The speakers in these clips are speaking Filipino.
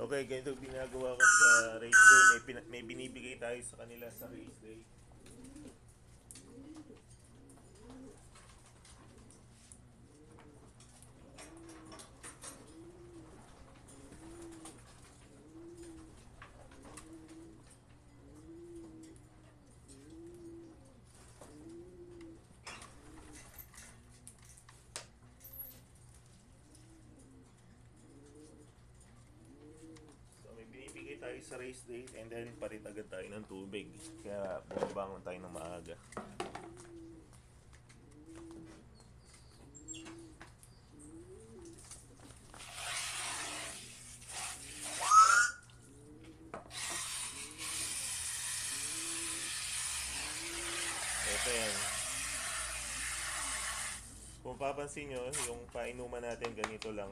Okay, ganito ginagawa ko sa race day. May binibigay tayo sa kanila sa race day. Binibigay tayo sa race day and then palit agad tayo ng tubig. Kaya bumabangon tayo ng maaga. Ito yan. Kung papansin nyo, yung painuman natin ganito lang.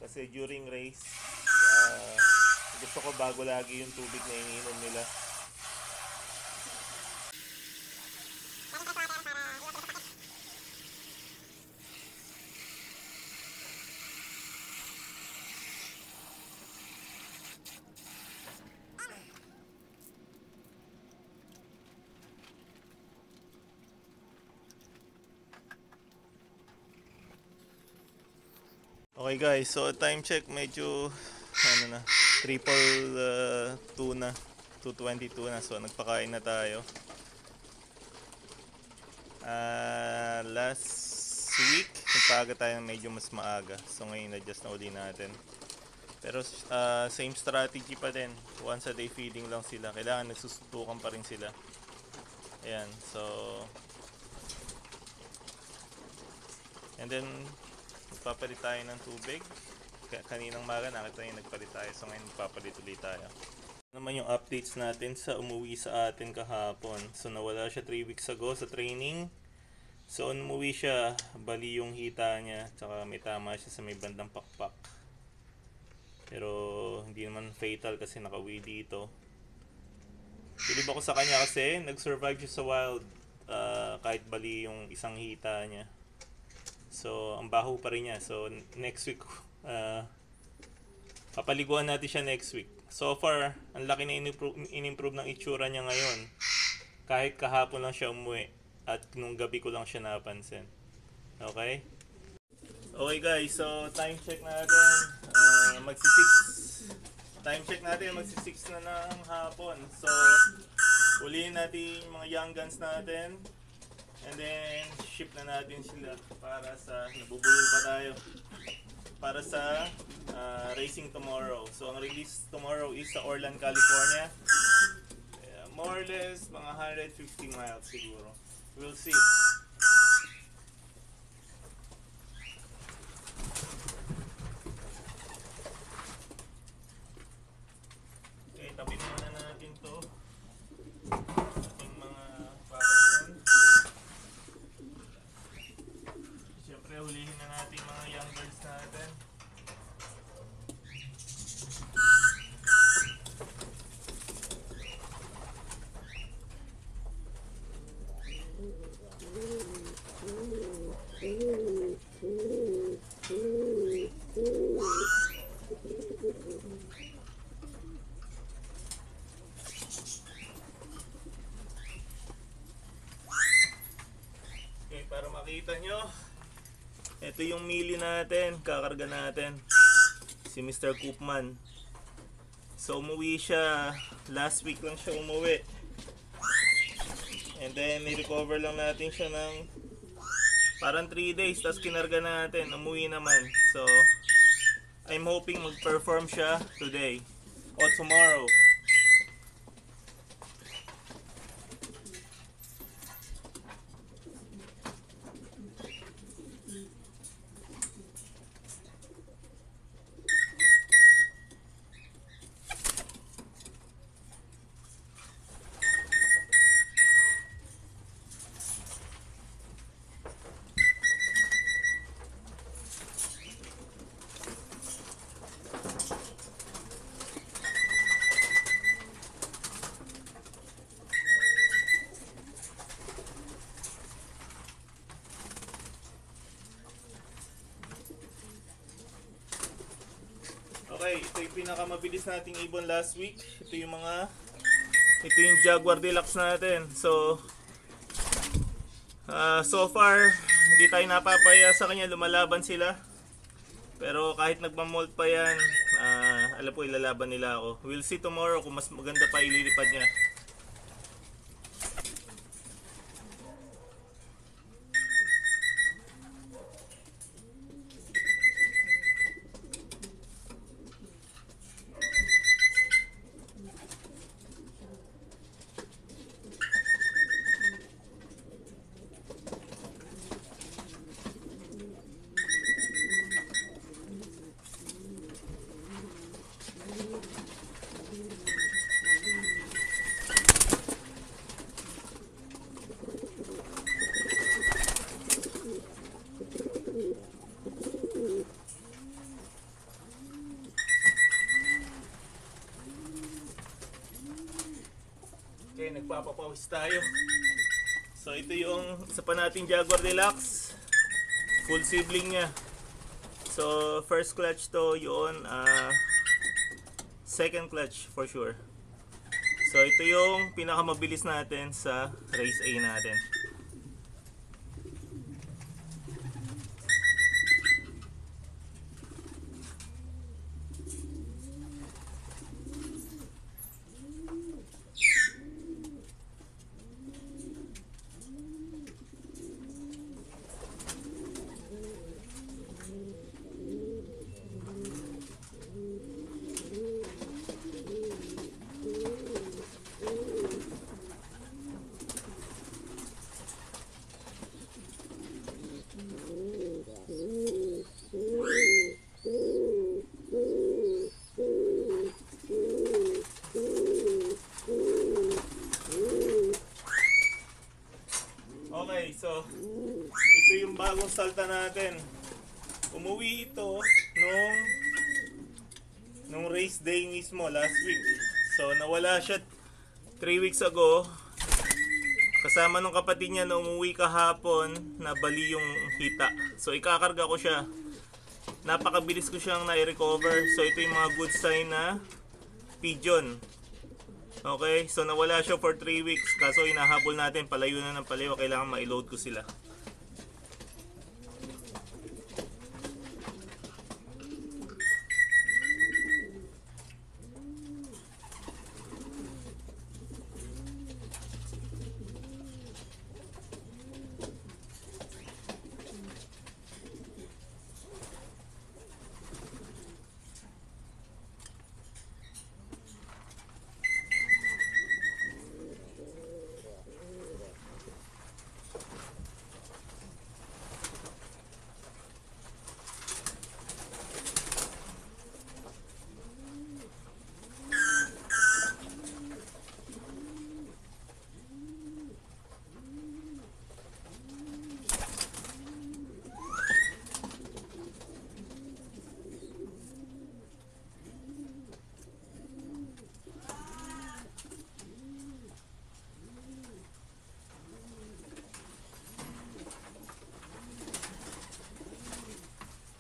Kasi during race, gusto ko bago lagi yung tubig na iniinom nila. Okay guys, so time check medyo ano na, triple 2 na, 2:22 na. So nagpakain na tayo. Last week nagpaaga tayo medyo mas maaga. So ngayon adjust na uli natin. Pero same strategy pa din. Once a day feeding lang sila. Kailangan nagsusutukan pa rin sila. Ayan, so and then magpapalit tayo ng tubig. Kaninang maga nakita nyo nagpalit tayo. So ngayon magpapalit ulit tayo. Naman yung updates natin sa umuwi sa atin kahapon. So nawala siya 3 weeks ago sa training. So umuwi siya, bali yung hita niya. Tsaka may tama siya sa may bandang pakpak. Pero hindi naman fatal kasi nakauwi dito. Bilib ako sa kanya kasi nag-survive siya sa wild. Kahit bali yung isang hita niya. So ang baho pa rin niya. So next week papaliguan natin siya next week. So far, ang laki na in-improve ng itsura niya ngayon. Kahit kahapon lang siya umuwi at nung gabi ko lang siya napansin. Okay? Okay guys, so time check natin. Time check natin, magsi-6 na ng hapon. So, ulihin natin yung mga young guns natin. And then, ship na natin sila para sa, nabubulol pa tayo, para sa racing tomorrow. So, ang release tomorrow is sa Orland, California. More or less, mga 150 miles siguro. We'll see. Okay, tabi muna natin to. Ating mga paragon. Siyempre, hulihin na natin mga young birds natin. Okay, para makita nyo, ito yung mili natin, kakarga natin, si Mr. Koopman. So umuwi siya, last week lang siya umuwi. And then ni-recover lang natin siya ng parang 3 days, tapos kinarga natin, umuwi naman. So I'm hoping mag-perform siya today o tomorrow. Okay, ito yung pinakamabilis nating ibon last week. Ito yung Jaguar Deluxe natin. So so far hindi tayo napapaya sa kanya, lumalaban sila. Pero kahit nagmamolt pa yan, alam po ilalaban nila ako. We'll see tomorrow kung mas maganda pa ililipad niya. Okay, nagpapapawis tayo. So ito yung isa pa nating Jaguar Deluxe. Full sibling niya. So first clutch to yun, second clutch for sure. So ito yung pinakamabilis natin sa race A natin. Okay, so ito yung bagong salta natin. Umuwi ito nung race day mismo last week. So nawala siya 3 weeks ago. Kasama nung kapatid niya na umuwi kahapon, nabali yung hita. So ikakarga ko siya. Napakabilis ko siyang na-recover. So ito yung mga good sign na pigeon. Okay, so nawala siya for 3 weeks. Kaso inahabol natin, palayo na ng palayo. Kailangan ma-load ko sila.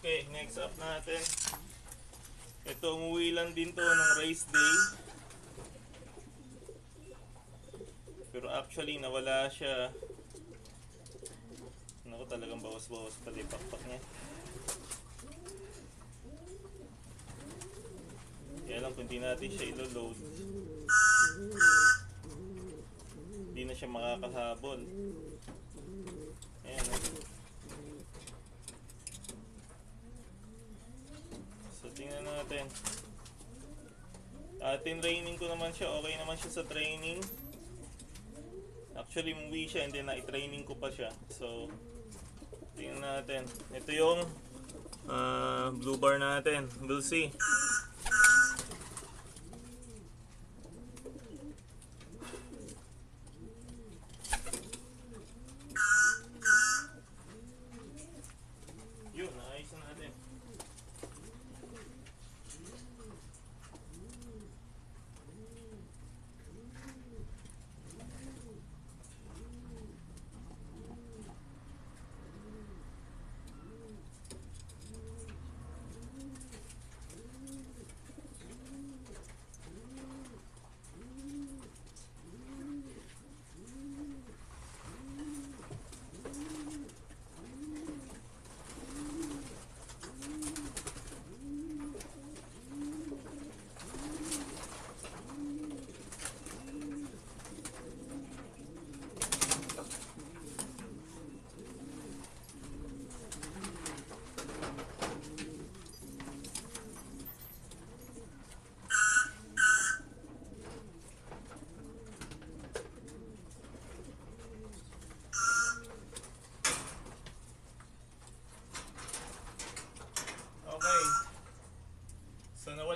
Okay, next up natin. Ito, umuwi lang din to ng race day. Pero actually, nawala siya. Naku, talagang bawas-bawas pala yung pakpak niya. Kaya lang kung di natin siya ilo-load, hindi na siya makakahabol. Ayan, tingnan natin. Tinraining ko naman siya. Okay naman siya sa training. Actually, umuwi siya and then na-training ko pa siya. So, tingnan natin. Ito yung blue bar natin. We'll see. Yun, naayos na natin.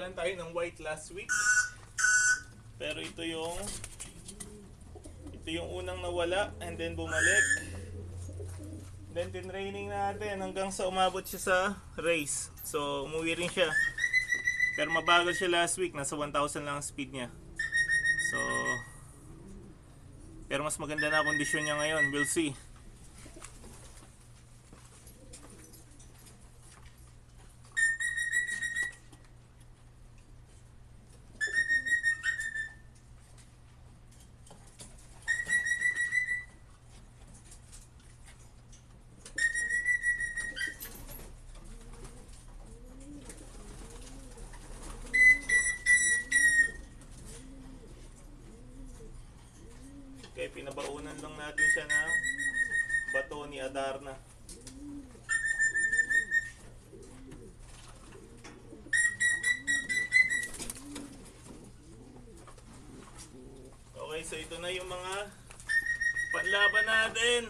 nawalan tayo ng white last week. Pero ito yung unang nawala and then bumalik. Then tinraining natin hanggang sa umabot siya sa race. So umuwi rin siya. Pero mabagal siya last week, nasa 1,000 lang ang speed niya. So pero mas maganda na kondisyon niya ngayon. We'll see. Okay, pinabaunan lang natin siya ng bato ni Adarna. Okay, so ito na yung mga panlaban natin.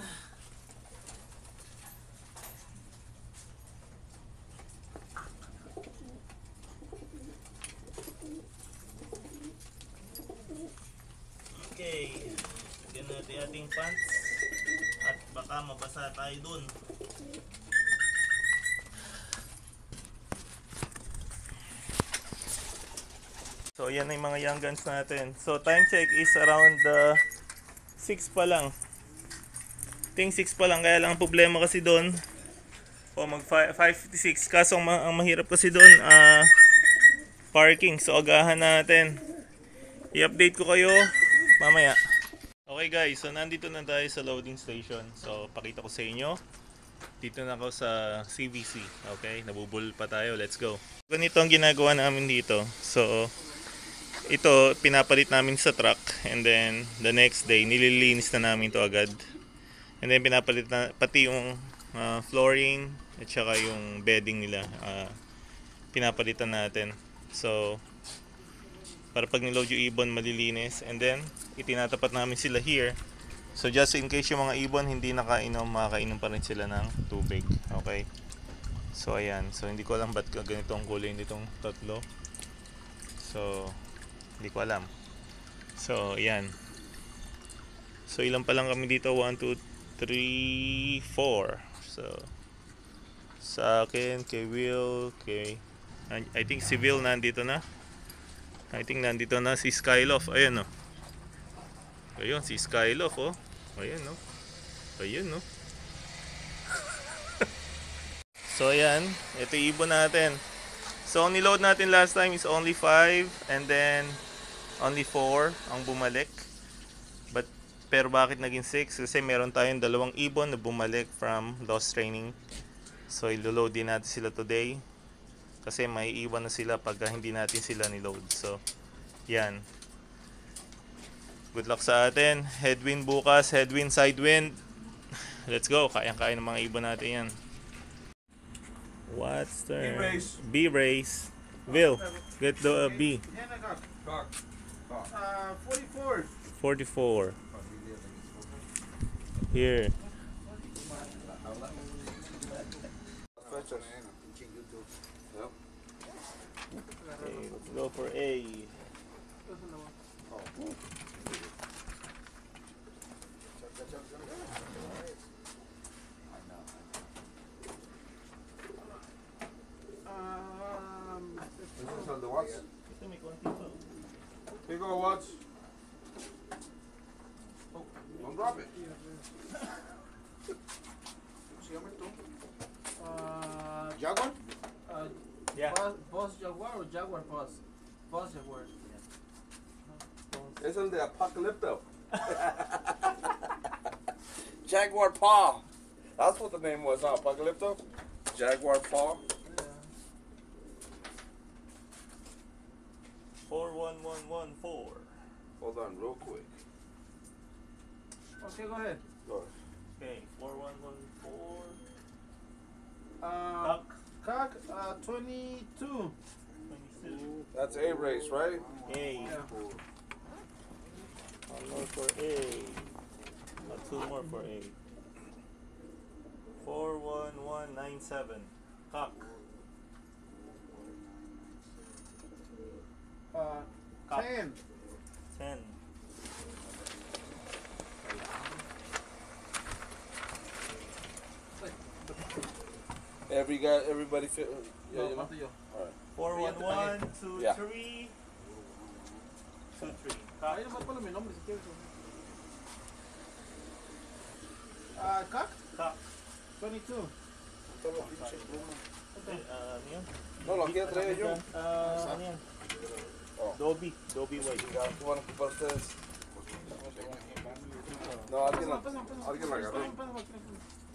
Okay. Lagyan natin ating pants at baka mabasa tayo dun. So yan na yung mga young guns natin. So time check is around 6 pa lang. Ting 6 pa lang, kaya lang ang problema kasi doon mag 5:56. Kaso ang mahirap kasi doon parking. So agahan natin. I-update ko kayo mamaya. Okay guys, so nandito na tayo sa loading station. So pakita ko sa inyo. Dito na ako sa CVC. Okay, nabubul pa tayo. Let's go. Ganito ang ginagawa namin dito. So ito pinapalit namin sa truck and then the next day nililinis na namin to agad. And then pinapalit na pati yung flooring at saka yung bedding nila. Pinapalitan natin. So para pag niload yung ibon malilinis, and then itinatapat namin sila here. So just in case yung mga ibon hindi nakainom, makakainom pa rin sila ng tubig. Okay, so ayan. So hindi ko alam ba't ganito ang kulay nitong tatlo. So hindi ko alam. So ayan. So ilan pa lang kami dito? 1, 2, 3, 4. So sa akin, kay Will, I think si Will nandito na. I think nandito na si Skyloft. Ayan, oh. Ayun, si Skyloft, oh. Ayan, oh. Ayun, oh. So, ayan. Ito yung ibon natin. So, ang niload natin last time is only 5 and then only 4 ang bumalik. Pero bakit naging 6? Kasi meron tayong 2 ibon na bumalik from lost training. So, ilo-load din natin sila today. Kasi may iwan na sila pag hindi natin sila niload. So, yan. Good luck sa atin. Headwind bukas, headwind, sidewind. Let's go. Kayang-kaya ng mga ibon natin yan. What's turn? B-race. B-race. Will, get the B. 44. 44. Here. Okay, let's go for A. This is on the watch. Ito may konti pa. Here you go, watch. Oh, don't drop it. Jaguar? Yeah. Boss Jaguar or Jaguar Boss? Boss Jaguar. It's on the Apocalypto. Jaguar Paw. That's what the name was, huh? Apocalypto? Jaguar Paw. 41114. Hold on real quick. Okay, go ahead. Go. Okay, 4114. Cock 22. 22. That's A race, right? A. Yeah. One more for A. Two more for A. 41197. Cock. Cock. 10. 10. Everybody fit. Yeah, No, you know. after you. All right. 4, 1, 1, 2, Yeah. 3. 2, 3. Ahí nomás ponle mi nombre si quieres. Cock? Cock. 22. Ano yan? No, lo quiero traer yo. Ano yan? Oh. Dobby White. Ya, tú van a ocupar ustedes. No, alguien la agarró.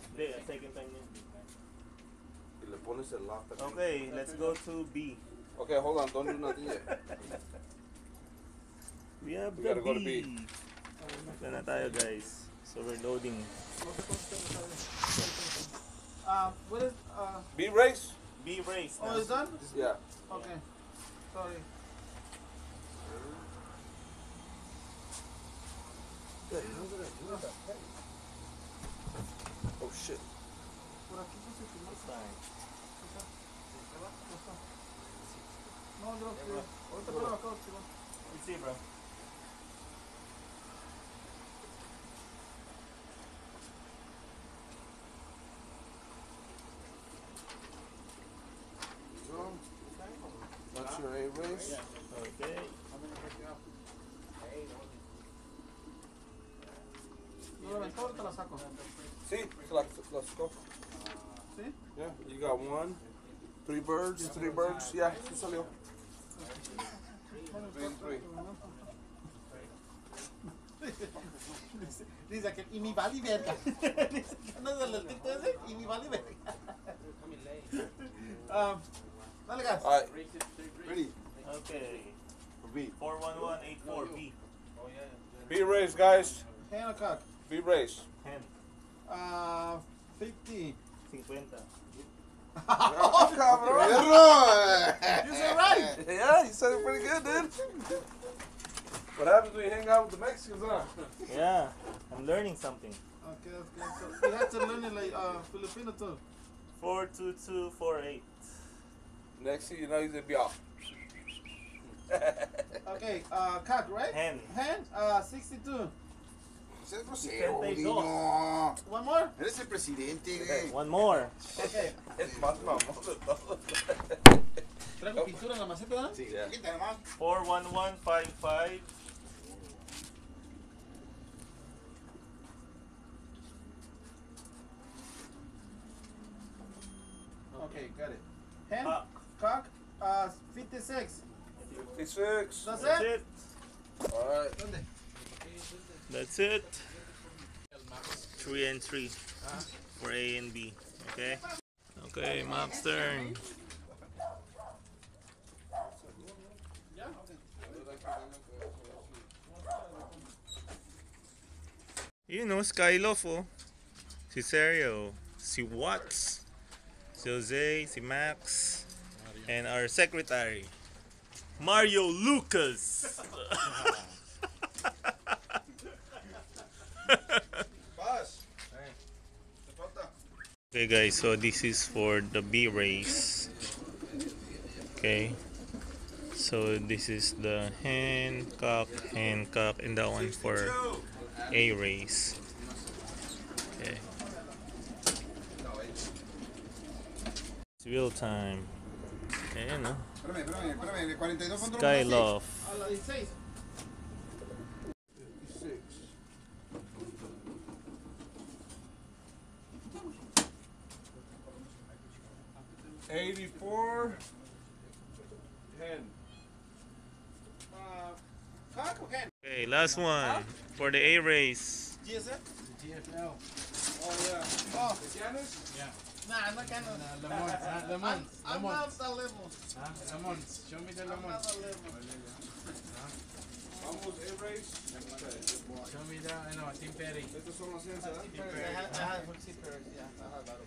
Hindi, second time yun. Y le pones el lock. aquí. Okay, let's go to B. Okay, hold on. Don't do nothing yet. We have We the gotta go to B. B. Ito na tayo guys. So we're loading. What is, B race? B race oh, na. it's done? Yeah. Okay. Sorry. Oh shit. Por aquí puse que no está. No, no, ahorita pero acá, Simón. Let's see, bro. That's your A race? Okay. No lo aventó, ahorita la saco. Sí, let's go. ¿Sí? Yeah, you got 1, 3 birds, 3 birds. Yeah, sí salió. 3 and 3. Dice que, y mi vale verga. Dice que no es el tito ese, y mi vale verga. Dale gas. All right. Ready? Okay. For B. 41184 B. B race, guys. Hand or cock? B race. 10. 50. 50. Oh, cabrón. You said right. Yeah, you said it pretty good, dude. What happens when you hang out with the Mexicans, huh? Yeah, I'm learning something. Okay, that's good. So you have to learn it like Filipino too. 42248. Next thing you know, he's gonna be off. Okay, cock, right? Hand. Hand, 62. Ese es grosero, 72. niño. One more? Eres el presidente, güey. One more. Okay. Es más mamón de todo. Traigo pintura en la maceta, ¿no? Sí, Ya. quita nomás. 41155. Okay, got it. Hand, Cock. cock, 56. 56. That's That's it? it. Alright. ¿Dónde? That's it. 3 and 3 for A and B. Okay. Okay, Map's turn. You know, Skylof, oh. Si Sergio, si Watts, si Jose, si Max, and our secretary, Mario Lucas. Okay guys, so this is for the B race. Okay. So this is the Hancock, and that one for A race. Okay. It's wheel time. Ayan, no? Espérame, 42 contra Skylof. A la 16. 56. 84. 10. Cock or hand? Okay, last one for the A race. GSF? GFL. Oh, yeah. Oh, Giannis? nah, not kind of. Lemons. I'm not the level. Lemons. Show me the I'm not lemons. the level. Vamos, A race. Show me the, Tim Perry. Estos son los 100, I had for 6 pairs, yeah. I had that.